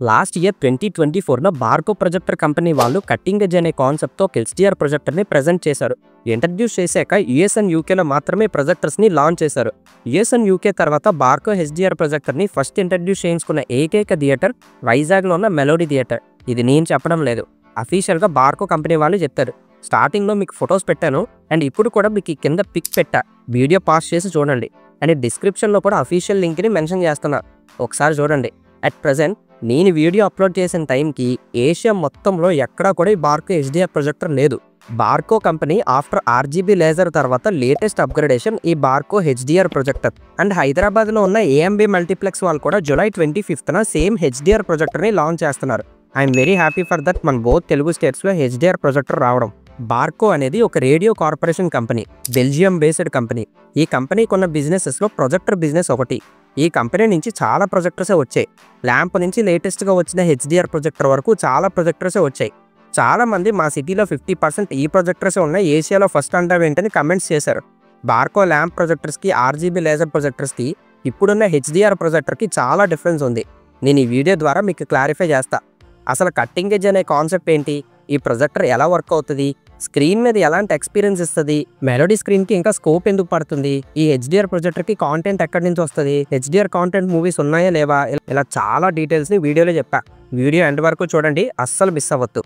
Last year 2024లో Barco projector company వాళ్ళు cutting edge అనే కాన్సెప్ట్తో ఒక హెచ్డిఆర్ ప్రొజెక్టర్ని ప్రజెంట్ చేశారు. ఇంట్రడ్యూస్ చేశాక యూఎస్ అండ్ యూకేలో మాత్రమే ప్రొజెక్టర్స్ని లాంచ్ చేశారు. యూఎస్ అండ్ యూకే తర్వాత బార్కో హెచ్డిఆర్ ప్రొజెక్టర్ని ఫస్ట్ ఇంట్రడ్యూస్ చేయించుకున్న ఏకైక థియేటర్ వైజాగ్లో ఉన్న మెలోడీ థియేటర్. ఇది నేను చెప్పడం లేదు, అఫీషియల్గా బార్కో కంపెనీ వాళ్ళు చెప్తారు. స్టార్టింగ్లో మీకు ఫొటోస్ పెట్టాను అండ్ ఇప్పుడు కూడా మీకు కింద పిక్ పెట్టా, వీడియో పాస్ చేసి చూడండి. అండ్ డిస్క్రిప్షన్లో కూడా అఫీషియల్ లింక్ని మెన్షన్ చేస్తున్నా, ఒకసారి చూడండి. అట్ ప్రజెంట్ నేను వీడియో అప్లోడ్ చేసిన టైంకి ఏషియా మొత్తంలో ఎక్కడా కూడా ఈ బార్కో హెచ్డిఆర్ ప్రొజెక్టర్ లేదు. Barco company after RGB laser తర్వాత లేటెస్ట్ అప్గ్రేడేషన్ ఈ బార్కో హెచ్డిఆర్ ప్రొజెక్టర్. అండ్ హైదరాబాద్లో ఉన్న ఏఎంబీ మల్టీప్లెక్స్ వాళ్ళు కూడా జూలై 25న సేమ్ హెచ్డిఆర్ ప్రొజెక్టర్ని లాంచ్ చేస్తున్నారు. I'm very happy for that మన బోత్ తెలుగు స్టేట్స్లో హెచ్డిఆర్ ప్రొజెక్టర్ రావడం. బార్కో అనేది ఒక radio corporation company, Belgium based company. ఈ కంపెనీకి ఉన్న బిజినెసెస్లో ప్రొజెక్టర్ బిజినెస్ ఒకటి. ఈ కంపెనీ నుంచి చాలా ప్రొజెక్టర్సే వచ్చాయి. ల్యాంప్ నుంచి లేటెస్ట్గా వచ్చిన హెచ్డిఆర్ ప్రొజెక్టర్ వరకు చాలా ప్రొజెక్టర్సే వచ్చాయి. చాలామంది మా సిటీలో 50% ఈ ప్రొజెక్టర్సే ఉన్నాయి, ఏషియాలో ఫస్ట్ అంటారు ఏంటని కమెంట్స్ చేశారు. బార్కో ల్యాంప్ ప్రొజెక్టర్స్కి, ఆర్జీబీ లేజర్ ప్రొజెక్టర్స్కి ఇప్పుడున్న హెచ్డిఆర్ ప్రొజెక్టర్కి చాలా డిఫరెన్స్ ఉంది. నేను ఈ వీడియో ద్వారా మీకు క్లారిఫై చేస్తా. అసలు కట్టింగ్ ఎడ్జ్ అనే కాన్సెప్ట్ ఏంటి, ఈ ప్రొజెక్టర్ ఎలా వర్క్ అవుతుంది, స్క్రీన్ మీద ఎలాంటి ఎక్స్పీరియన్స్ ఇస్తుంది, మెలోడీ స్క్రీన్కి ఇంకా స్కోప్ ఎందుకు పడుతుంది, ఈ హెచ్డిఆర్ ప్రొజెక్టర్కి కాంటెంట్ ఎక్కడి నుంచి వస్తుంది, హెచ్డిఆర్ కాంటెంట్ మూవీస్ ఉన్నాయా లేవా, ఇలా చాలా డీటెయిల్స్ని వీడియోలో చెప్పా. వీడియో ఎండ్ వరకు చూడండి, అస్సలు మిస్ అవ్వద్దు.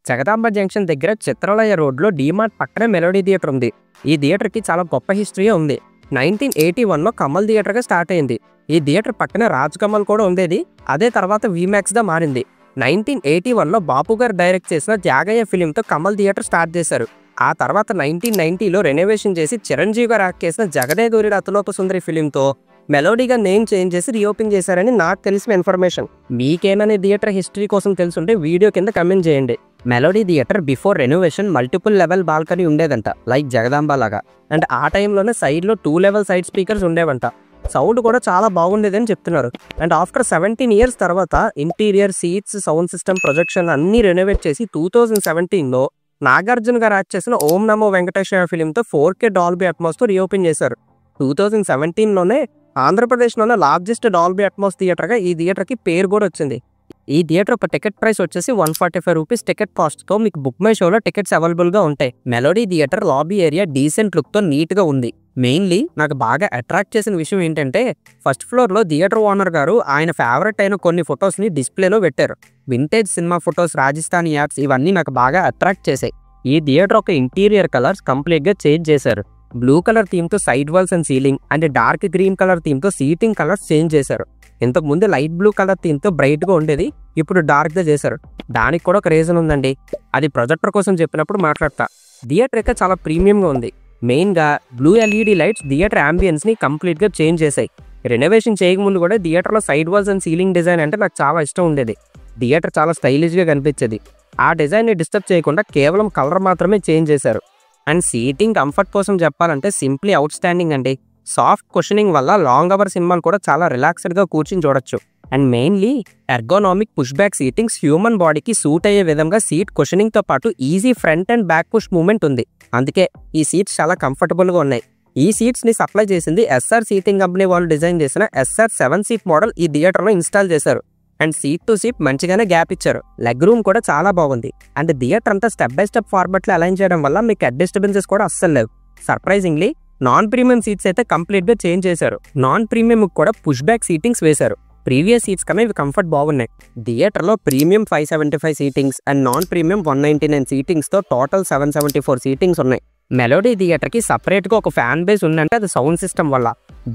జగదాంబ జంక్షన్ దగ్గర చిత్రాలయ రోడ్లో డీమార్ట్ పక్కనే మెలోడీ థియేటర్ ఉంది. ఈ థియేటర్కి చాలా గొప్ప హిస్టరీ ఉంది. 1981లో కమల్ థియేటర్గా స్టార్ట్ అయింది. ఈ థియేటర్ పక్కనే రాజ్ కమల్ కూడా ఉండేది, అదే తర్వాత వీమాక్స్గా మారింది. 1981లో బాపు గారు డైరెక్ట్ చేసిన త్యాగయ్య ఫిలింతో కమల్ థియేటర్ స్టార్ట్ చేశారు. ఆ తర్వాత 1990లో రెనోవేషన్ చేసి చిరంజీవి గారు యాక్ట్ చేసిన జగదే గౌరి రతలోక సుందరి ఫిలింతో మెలోడీగా నేమ్ చేంజ్ చేసి రీఓపెన్ చేశారని నాకు తెలిసిన ఇన్ఫర్మేషన్. మీకేమైనా థియేటర్ హిస్టరీ కోసం తెలుసుంటే వీడియో కింద కమెంట్ చేయండి. Melody theatre before renovation multiple level balcony ఉండేదంట, లైక్ జగదాంబ లాగా. అండ్ ఆ టైంలోనే సైడ్లో 2 లెవెల్ సైడ్ స్పీకర్స్ ఉండేవంట. సౌండ్ కూడా చాలా బాగుండేదని చెప్తున్నారు. అండ్ ఆఫ్టర్ 17 ఇయర్స్ తర్వాత interior, seats, sound system, projection అన్నీ రెనోవేట్ చేసి 2017లో నాగార్జున గారు యాక్ట్ చేసిన ఓం నమో వెంకటేశ్వర ఫిలింతో 4K డాల్బీ అట్మాస్తో రీఓపెన్ చేశారు. 2017లోనే ఆంధ్రప్రదేశ్లోనే లార్జెస్ట్ డాల్బీ అట్మాస్ థియేటర్గా ఈ థియేటర్కి పేరు కూడా వచ్చింది. ఈ థియేటర్ ఒక టికెట్ ప్రైస్ వచ్చేసి 145 రూపీస్ టికెట్ కాస్ట్తో మీకు బుక్ మై షోలో టికెట్స్ అవైలబుల్గా ఉంటాయి. Melody theatre lobby area decent లుక్తో నీట్గా ఉంది. మెయిన్లీ నాకు బాగా అట్రాక్ట్ చేసిన విషయం ఏంటంటే ఫస్ట్ ఫ్లోర్లో థియేటర్ ఓనర్ గారు ఆయన ఫేవరెట్ అయిన కొన్ని ఫొటోస్ని డిస్ప్లేలో పెట్టారు. Vintage cinema photos, Rajasthani apps ఇవన్నీ నాకు బాగా అట్రాక్ట్ చేశాయి. ఈ థియేటర్ ఒక ఇంటీరియర్ కలర్స్ కంప్లీట్గా చేంజ్ చేశారు. బ్లూ కలర్ థీమ్తో side walls and ceiling and dark green colour థీమ్తో సీటింగ్ కలర్స్ చేంజ్ చేశారు. ఇంతకుముందు లైట్ బ్లూ కలర్ థీమ్తో బ్రైట్గా ఉండేది, ఇప్పుడు డార్క్గా చేశారు. దానికి కూడా ఒక రీజన్ ఉందండి, అది ప్రొజెక్టర్ కోసం చెప్పినప్పుడు మాట్లాడతా. థియేటర్ అయితే చాలా ప్రీమియంగా ఉంది. మెయిన్గా బ్లూ ఎల్ఈడి లైట్స్ థియేటర్ అంబియన్స్ని కంప్లీట్గా చేంజ్ చేశాయి. రెనోవేషన్ చేయకముందు కూడా థియేటర్లో side walls and ceiling design అంటే నాకు చాలా ఇష్టం ఉండేది. థియేటర్ చాలా స్టైలిష్గా కనిపించేది. ఆ డిజైన్ని డిస్టర్బ్ చేయకుండా కేవలం కలర్ మాత్రమే చేంజ్ చేశారు. అండ్ సీటింగ్ కంఫర్ట్ కోసం చెప్పాలంటే సింప్లీ అవుట్ స్టాండింగ్ అండి. సాఫ్ట్ కుషనింగ్ వల్ల లాంగ్ అవర్ సినిమాలు కూడా చాలా రిలాక్స్డ్గా కూర్చుని చూడొచ్చు. And mainly ergonomic push back sittings human బాడీకి సూట్ అయ్యే విధంగా సీట్ కుషనింగ్తో పాటు easy front and back push movement ఉంది. అందుకే ఈ సీట్స్ చాలా కంఫర్టబుల్గా ఉన్నాయి. ఈ సీట్స్ని సప్లై చేసింది ఎస్ఆర్ సీటింగ్ కంపెనీ వాళ్ళు డిజైన్ చేసిన SR 7 సీట్ మోడల్ ఈ థియేటర్లో ఇన్స్టాల్ చేశారు. అండ్ సీట్ టు సీట్ మంచిగానే గ్యాప్ ఇచ్చారు. లెగ్ రూమ్ కూడా చాలా బాగుంది. అండ్ థియేటర్ అంతా స్టెప్ బై స్టెప్ ఫార్మాట్లో అలైన్ చేయడం వల్ల మీకు డిస్టర్బెన్సెస్ కూడా అస్సలు లేవు. సర్ప్రైజింగ్లీ నాన్ ప్రీమియం సీట్స్ అయితే కంప్లీట్గా చేంజ్ చేశారు. నాన్ ప్రీమియం కూడా పుష్ బ్యాక్ సీటింగ్స్ వేశారు. ప్రీవియస్ సీట్స్ కన్నా ఇవి కంఫర్ట్ బాగున్నాయి. థియేటర్లో premium 575 seatings and non premium 199 సీటింగ్స్తో టోటల్ 774 సీటింగ్స్ ఉన్నాయి. మెలోడీ థియేటర్కి సపరేట్గా ఒక ఫ్యాన్ బేస్ ఉందంటే అది సౌండ్ సిస్టమ్ వల్ల.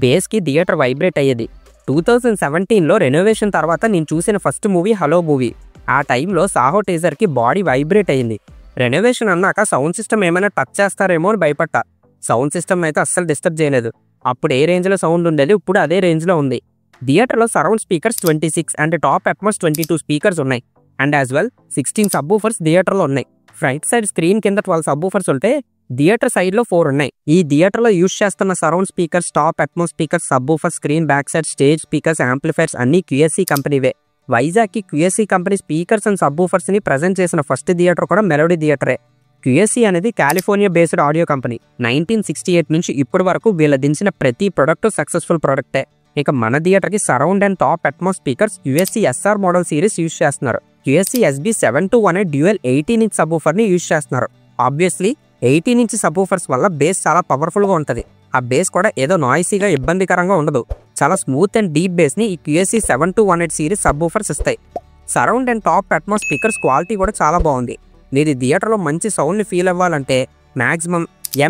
బేస్కి థియేటర్ వైబ్రేట్ అయ్యేది. 2017లో రెనోవేషన్ తర్వాత నేను చూసిన ఫస్ట్ మూవీ హలో మూవీ. ఆ టైంలో సాహో టీజర్కి బాడీ వైబ్రేట్ అయ్యింది. రెనోవేషన్ అన్నాక సౌండ్ సిస్టమ్ ఏమైనా టచ్ చేస్తారేమో అని భయపడ్డా. సౌండ్ సిస్టమ్ అయితే అస్సలు డిస్టర్బ్ చేయలేదు. అప్పుడు ఏ రేంజ్లో సౌండ్ ఉండేది, ఇప్పుడు అదే రేంజ్లో ఉంది. థియేటర్లో surround speakers 26 and top Atmos 22 speakers ఉన్నాయి. అండ్ యాజ్ వెల్ 16 సబ్బూఫర్స్ థియేటర్లో ఉన్నాయి. రైట్ సైడ్ స్క్రీన్ కింద 12 సబ్బూఫర్స్ ఉంటే థియేటర్ సైడ్లో 4 ఉన్నాయి. ఈ థియేటర్లో యూజ్ చేస్తున్న surround speakers, top Atmos speakers, subwoofer, screen back side stage speakers, amplifiers అన్నీ QSC కంపెనీవే. వైజాగ్కి QSC కంపెనీ స్పీకర్స్ అండ్ సబ్బూఫర్స్ని ప్రజెంట్ చేసిన ఫస్ట్ థియేటర్ కూడా మెలోడీ థియేటరే. QSC అనేది కాలిఫోర్నియా బేస్డ్ ఆడియో కంపెనీ. 1968 నుంచి ఇప్పటి వరకు వీళ్ళ దించిన ప్రతి ప్రొడక్ట్ సక్సెస్ఫుల్ ప్రొడక్టే. ఇక మన థియేటర్కి surround and top Atmos speakers QSC SR model series use చేస్తున్నారు. QSC SB721 అనే డ్యూయల్ 18 ఇంచ్ సబ్‌వూఫర్ని యూజ్ చేస్తున్నారు. ఆబ్వియస్లీ 18 ఇంచ్ సబ్‌వూఫర్స్ వల్ల బేస్ చాలా పవర్ఫుల్గా ఉంటుంది. ఆ బేస్ కూడా ఏదో నాయిసీగా ఇబ్బందికరంగా ఉండదు. చాలా స్మూత్ అండ్ డీప్ బేస్ని ఈ QSC 7218 సిరీస్ సబ్‌వూఫర్స్ ఇస్తాయి. Surround and top Atmos speakers quality కూడా చాలా బాగుంది. మీరు థియేటర్లో మంచి సౌండ్ని ఫీల్ అవ్వాలంటే మ్యాక్సిమం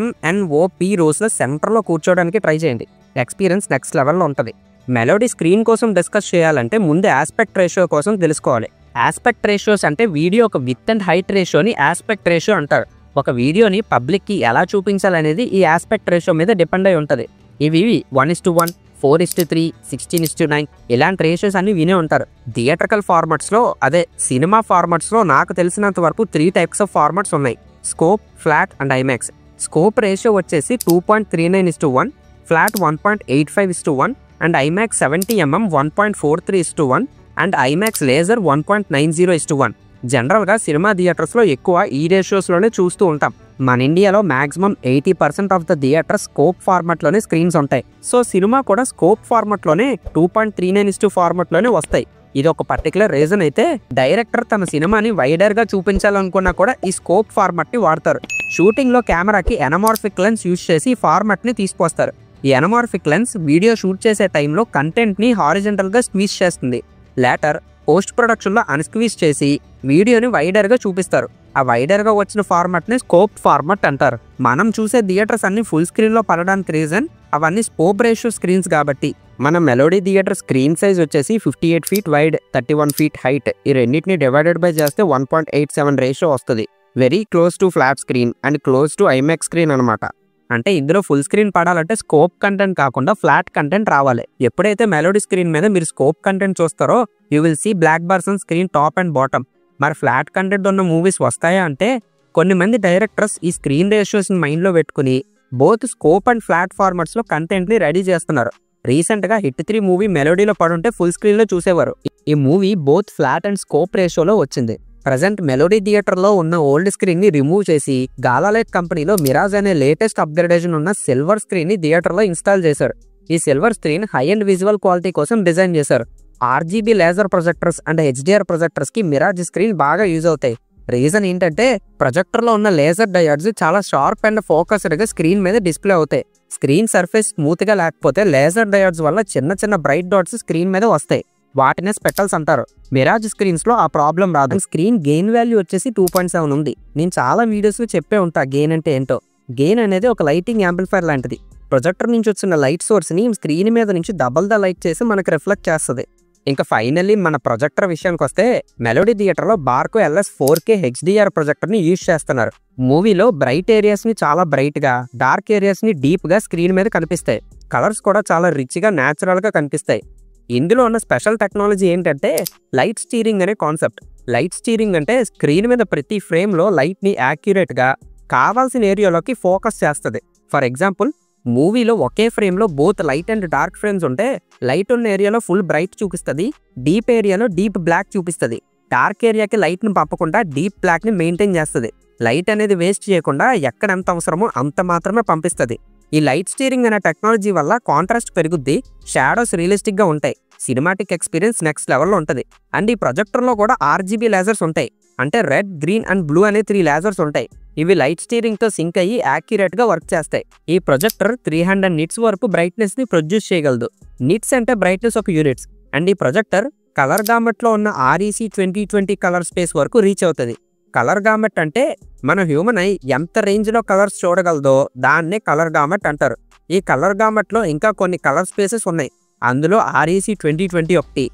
MNOP రోస్లో సెంటర్లో కూర్చోవడానికి ట్రై చేయండి. ఎక్స్పీరియన్స్ నెక్స్ట్ లెవెల్లో ఉంటుంది. మెలోడీ స్క్రీన్ కోసం డిస్కస్ చేయాలంటే ముందు ఆస్పెక్ట్ రేషియో కోసం తెలుసుకోవాలి. ఆస్పెక్ట్ రేషియోస్ అంటే వీడియో ఒక విత్ అండ్ హైట్ రేషియోని ఆస్పెక్ట్ రేషియో అంటారు. ఒక వీడియోని పబ్లిక్కి ఎలా చూపించాలనేది ఈ ఆస్పెక్ట్ రేషియో మీద డిపెండ్ అయి ఉంటుంది. ఇవి 1:1, 4:3, 16:9 ఇలాంటి రేషియోస్ అన్ని వినే ఉంటారు. థియేట్రికల్ ఫార్మాట్స్లో అదే సినిమా ఫార్మాట్స్లో నాకు తెలిసినంత వరకు 3 టైప్స్ ఆఫ్ ఫార్మాట్స్ ఉన్నాయి. Scope, flat and IMAX. Scope ratio వచ్చేసి 2.39:1, flat 1.85:1 and IMAX 70mm 1.43:1 and IMAX laser 1.90:1. జనరల్గా సినిమా థియేటర్స్లో ఎక్కువ ఈ రేషియోస్లోనే చూస్తూ ఉంటాం. మన ఇండియాలో maximum 80% of the theatres scope ఫార్మాట్లోనే స్క్రీన్స్ ఉంటాయి. సో సినిమా కూడా స్కోప్ ఫార్మాట్లోనే 2.39:2 ఫార్మాట్లోనే వస్తాయి. ఇది ఒక పర్టికులర్ రీజన్ అయితే డైరెక్టర్ తన సినిమాని వైడర్గా చూపించాలనుకున్నా కూడా ఈ స్కోప్ ఫార్మాట్ని వాడతారు. షూటింగ్లో కెమెరాకి ఎనమార్ఫిక్ లెన్స్ యూజ్ చేసి ఈ ఫార్మాట్ని తీసుకొస్తారు. ఈ ఎనమార్ఫిక్ లెన్స్ వీడియో షూట్ చేసే టైంలో కంటెంట్ని హారిజెంటల్గా స్క్వీజ్ చేస్తుంది. లేటర్ పోస్ట్ ప్రొడక్షన్లో అన్స్క్వీజ్ చేసి వీడియోని వైడర్గా చూపిస్తారు. ఆ వైడర్గా వచ్చిన ఫార్మాట్ని స్కోప్ ఫార్మాట్ అంటారు. మనం చూసే థియేటర్స్ అన్ని ఫుల్ స్క్రీన్లో పడడానికి రీజన్ అవన్నీ స్కోప్ రేషియో స్క్రీన్స్ కాబట్టి. మన మెలోడీ థియేటర్ స్క్రీన్ సైజ్ వచ్చేసి 58 feet వైడ్, 31 feet హైట్. ఈ రెండింటిని డివైడెడ్ బై చేస్తే 1.87 రేషియో వస్తుంది. Very close to flat screen and close to IMAX screen అనమాట. అంటే ఇందులో ఫుల్ స్క్రీన్ పడాలంటే స్కోప్ కంటెంట్ కాకుండా ఫ్లాట్ కంటెంట్ రావాలి. ఎప్పుడైతే మెలోడీ స్క్రీన్ మీద మీరు స్కోప్ కంటెంట్ చూస్తారో you will see black bars on screen top and bottom. మరి ఫ్లాట్ కంటెంట్ ఉన్న మూవీస్ వస్తాయా అంటే కొన్ని మంది డైరెక్టర్స్ ఈ స్క్రీన్ రేషియోస్ని మైండ్లో పెట్టుకుని బోత్ స్కోప్ అండ్ ఫ్లాట్ ఫార్మాట్స్లో కంటెంట్ని రెడీ చేస్తున్నారు. రీసెంట్గా హిట్ 3 మూవీ మెలోడీలో పడుంటే ఫుల్ స్క్రీన్లో చూసేవారు. ఈ movie both flat and scope రేషియోలో వచ్చింది. ప్రజెంట్ మెలోడీ థియేటర్లో ఉన్న ఓల్డ్ స్క్రీన్ని రిమూవ్ చేసి గాలాలైట్ కంపెనీలో మిరాజ్ అనే లేటెస్ట్ అప్గ్రేడేషన్ ఉన్న సిల్వర్ స్క్రీన్ని థియేటర్లో ఇన్స్టాల్ చేశారు. ఈ silver screen high and visual quality కోసం డిజైన్ చేశారు. RGB laser projectors and HDR ప్రొజెక్టర్స్కి మిరాజ్ స్క్రీన్ బాగా యూజ్ అవుతాయి. రీజన్ ఏంటంటే ప్రొజెక్టర్లో ఉన్న లేజర్ డయోడ్స్ చాలా షార్ప్ అండ్ ఫోకస్డ్గా స్క్రీన్ మీద డిస్ప్లే అవుతాయి. స్క్రీన్ సర్ఫేస్ స్మూత్గా లేకపోతే లేజర్ డయోడ్స్ వల్ల చిన్న చిన్న బ్రైట్ డాట్స్ స్క్రీన్ మీద వస్తాయి. వాటినే స్పెటల్స్ అంటారు. మిరాజ్ స్క్రీన్స్లో ఆ ప్రాబ్లం రాదు. స్క్రీన్ గెయిన్ వాల్యూ వచ్చేసి 2.7 ఉంది. నేను చాలా వీడియోస్లో చెప్పే ఉంటా గెయిన్ అంటే ఏంటో. గెయిన్ అనేది ఒక లైటింగ్ యాంప్లిఫైర్ లాంటిది. ప్రొజెక్టర్ నుంచి వచ్చిన లైట్ సోర్స్ని స్క్రీన్ మీద నుంచి డబల్ ద లైట్ చేసి మనకు రిఫ్లెక్ట్ చేస్తుంది. ఇంకా ఫైనల్లీ మన ప్రొజెక్టర్ విషయానికి వస్తే మెలోడీ థియేటర్లో బార్కో LS 4K HDR ప్రొజెక్టర్ని యూజ్ చేస్తున్నారు. మూవీలో బ్రైట్ ఏరియాస్ని చాలా బ్రైట్గా, డార్క్ ఏరియాస్ని డీప్గా స్క్రీన్ మీద కనిపిస్తాయి. కలర్స్ కూడా చాలా రిచ్గా న్యాచురల్గా కనిపిస్తాయి. ఇందులో ఉన్న స్పెషల్ టెక్నాలజీ ఏంటంటే లైట్ స్టీరింగ్ అనే కాన్సెప్ట్. లైట్ స్టీరింగ్ అంటే స్క్రీన్ మీద ప్రతి ఫ్రేమ్లో లైట్ని యాక్యురేట్గా కావాల్సిన ఏరియాలోకి ఫోకస్ చేస్తుంది. ఫర్ ఎగ్జాంపుల్ మూవీలో ఒకే ఫ్రేమ్లో both light and dark frames ఉంటే లైట్ ఉన్న ఏరియాలో ఫుల్ బ్రైట్ చూపిస్తుంది, డీప్ ఏరియాలో డీప్ బ్లాక్ చూపిస్తుంది. డార్క్ ఏరియాకి లైట్ని పంపకుండా డీప్ బ్లాక్ని మెయింటైన్ చేస్తుంది. లైట్ అనేది వేస్ట్ చేయకుండా ఎక్కడ ఎంత అవసరమో అంత మాత్రమే పంపిస్తుంది. ఈ లైట్ స్టీరింగ్ అనే టెక్నాలజీ వల్ల కాంట్రాస్ట్ పెరుగుద్ది, షాడోస్ రియలిస్టిక్గా ఉంటాయి, సినిమాటిక్ ఎక్స్పీరియన్స్ నెక్స్ట్ లెవెల్లో ఉంటుంది. అండ్ ఈ ప్రొజెక్టర్లో కూడా RGB లేజర్స్ ఉంటాయి. అంటే రెడ్, గ్రీన్ అండ్ బ్లూ అనే 3 లేజర్స్ ఉంటాయి. ఇవి లైట్ స్టీరింగ్తో సింక్ అయ్యి యాక్యురేట్గా వర్క్ చేస్తాయి. ఈ ప్రొజెక్టర్ 300 nits వరకు బ్రైట్నెస్ని ప్రొడ్యూస్ చేయగలదు. నిట్స్ అంటే బ్రైట్నెస్ ఆఫ్ యూనిట్స్. అండ్ ఈ ప్రొజెక్టర్ కలర్ గామెట్లో ఉన్న REC 2020 కలర్ స్పేస్ వరకు రీచ్ అవుతుంది. కలర్ గామెట్ అంటే మన హ్యూమన్ ఐ ఎంత రేంజ్లో కలర్స్ చూడగలదో దాన్నే కలర్ గామెట్ అంటారు. ఈ కలర్ గామెట్లో ఇంకా కొన్ని కలర్ స్పేసెస్ ఉన్నాయి. అందులో REC 2020 ఒకటి.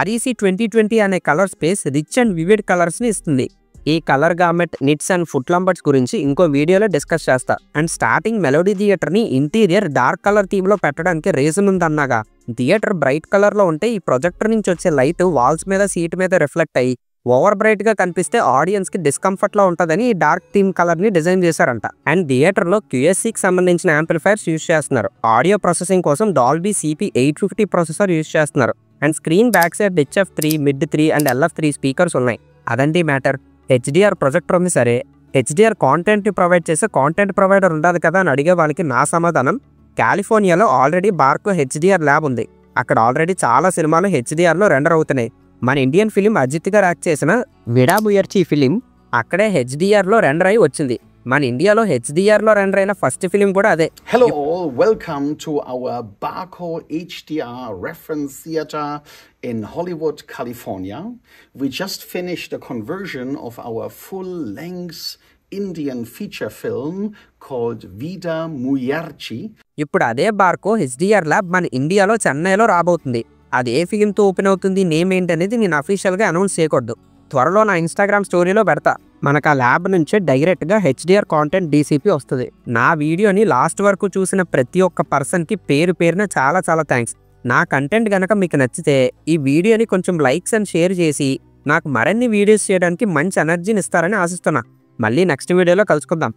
REC 2020 అనే colour space rich and vivid కలర్స్ని ఇస్తుంది. ఈ colour gamut, nits and foot lamberts గురించి ఇంకో వీడియోలో డిస్కస్ చేస్తా. అండ్ స్టార్టింగ్ మెలోడీ థియేటర్ని ఇంటీరియర్ డార్క్ కలర్ థీమ్లో పెట్టడానికి రీజన్ ఉందన్నాగా. థియేటర్ బ్రైట్ కలర్లో ఉంటే ఈ ప్రొజెక్టర్ నుంచి వచ్చే లైట్ వాల్స్ మీద, సీట్ మీద రిఫ్లెక్ట్ అయ్యి ఓవర్ బ్రైట్గా కనిపిస్తే ఆడియన్స్కి డిస్కంఫర్ట్లో ఉంటుందని ఈ డార్క్ థీమ్ కలర్ని డిజైన్ చేశారంట. అండ్ థియేటర్లో QSCకి సంబంధించిన యాంప్లిఫైర్స్ యూజ్ చేస్తున్నారు. ఆడియో ప్రాసెసింగ్ కోసం డాల్బీ CP850 ప్రాసెసర్ యూజ్ చేస్తున్నారు. And screen back side HF3, mid 3 and LF3 speakers ఉన్నాయి. అదండి మ్యాటర్. HDR ప్రొజెక్టర్ ఉంది సరే, హెచ్డిఆర్ కాంటెంట్ ప్రొవైడ్ చేసే కాంటెంట్ ప్రొవైడర్ ఉండాలి కదా అని అడిగే వాళ్ళకి నా సమాధానం, కాలిఫోర్నియాలో ఆల్రెడీ బార్కో హెచ్డిఆర్ ల్యాబ్ ఉంది. అక్కడ ఆల్రెడీ చాలా సినిమాలు హెచ్డిఆర్లో రెండర్ అవుతున్నాయి. మన ఇండియన్ ఫిలిం అజిత్ గారు యాక్ట్ చేసిన విడాముయర్చి ఫిలిం అక్కడే హెచ్డిఆర్లో రెండర్ అయి వచ్చింది. మన ఇండియాలో హెచ్డిఆర్లో రెండర్ అయిన ఫస్ట్ ఫిలిం కూడా అదే. Hello all, welcome to our Barco HDR reference theater in Hollywood, California. We just finished the conversion of our full-length Indian feature film called Vida Muyarchi. ఇప్పుడు అదే బార్కో హెచ్డిఆర్ ల్యాబ్ మన ఇండియాలో చెన్నైలో రాబోతుంది. అది ఏ ఫిలింతో open అవుతుంది, నేమ్ ఏంటనేది నేను అఫీషియల్గా అనౌన్స్ చేయకూడదు. త్వరలో నా ఇన్స్టాగ్రామ్ స్టోరీలో పెడతా. మనకు ఆ ల్యాబ్ నుంచే డైరెక్ట్గా హెచ్డిఆర్ కాంటెంట్ డీసీపీ వస్తుంది. నా వీడియోని లాస్ట్ వరకు చూసిన ప్రతి ఒక్క పర్సన్కి పేరు పేరున చాలా చాలా థ్యాంక్స్. నా కంటెంట్ కనుక మీకు నచ్చితే ఈ వీడియోని కొంచెం లైక్స్ అండ్ షేర్ చేసి నాకు మరిన్ని వీడియోస్ చేయడానికి మంచి ఎనర్జీని ఇస్తారని ఆశిస్తున్నా. మళ్ళీ నెక్స్ట్ వీడియోలో కలుసుకుందాం.